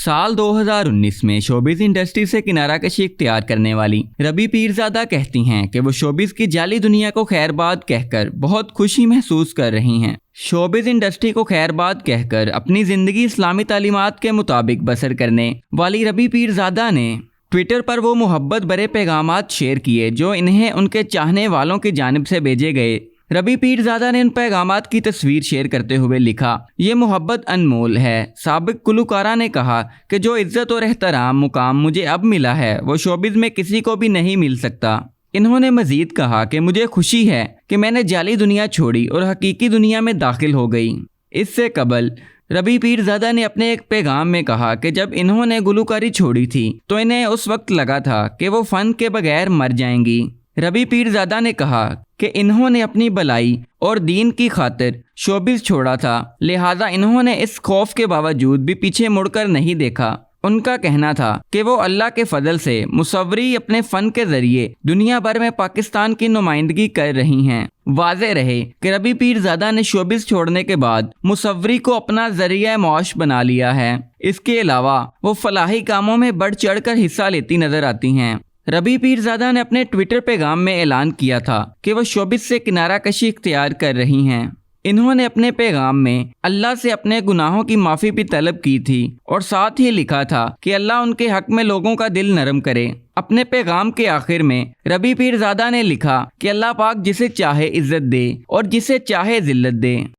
سال 2019 میں showbiz industry سے کنارہ کشی اختیار کرنے والی ربی پیرزادہ کہتی ہیں کہ وہ شوبز کی جعلی دنیا کو خیر باد کہہ کر بہت خوشی محسوس کر رہی ہیں۔ شوبز انڈسٹری کو خیر باد کہہ کر اپنی زندگی اسلامی تعلیمات کے مطابق بسر کرنے والی ربی پیرزادہ نے ٹویٹر پر وہ محبت بھرے پیغامات شیئر کیے جو انہیں ان کے چاہنے والوں کی جانب سے بھیجے گئے۔ ربی پیرزادہ نے ان پیغامات کی تصویر شیئر کرتے ہوئے لکھا، یہ محبت انمول ہے۔ سابق گلوکارہ نے کہا کہ جو عزت اور احترام مقام مجھے اب ملا ہے وہ شوبز میں کسی کو بھی نہیں مل سکتا۔ انہوں نے مزید کہا کہ مجھے خوشی ہے کہ میں نے جعلی دنیا چھوڑی اور حقیقی دنیا میں داخل ہو گئی۔ اس سے قبل ربی پیرزادہ نے اپنے ایک پیغام میں کہا کہ جب انہوں نے گلوکاری چھوڑی تھی تو انہیں اس وقت لگا تھا کہ وہ فن کے بغیر مر جائیں گی۔ ربی پیرزادہ نے کہا کہ انہوں نے اپنی بھلائی اور دین کی خاطر شوبز چھوڑا تھا، لہٰذا انہوں نے اس خوف کے باوجود بھی پیچھے مڑ کر نہیں دیکھا۔ ان کا کہنا تھا کہ وہ اللہ کے فضل سے مصوری اپنے فن کے ذریعے دنیا بھر میں پاکستان کی نمائندگی کر رہی ہیں۔ واضح رہے کہ ربی پیرزادہ نے شوبز چھوڑنے کے بعد مصوری کو اپنا ذریعہ معاش بنا لیا ہے۔ اس کے علاوہ وہ فلاحی کاموں میں بڑھ چڑھ کر حصہ لیتی نظر آتی ہیں۔ ربی پیرزادہ نے اپنے ٹویٹر پیغام میں اعلان کیا تھا کہ وہ شوبز سے کنارہ کشی اختیار کر رہی ہیں۔ انہوں نے اپنے پیغام میں اللہ سے اپنے گناہوں کی معافی بھی طلب کی تھی اور ساتھ ہی لکھا تھا کہ اللہ ان کے حق میں لوگوں کا دل نرم کرے۔ اپنے پیغام کے آخر میں ربی پیرزادہ نے لکھا کہ اللہ پاک جسے چاہے عزت دے اور جسے چاہے ذلت دے۔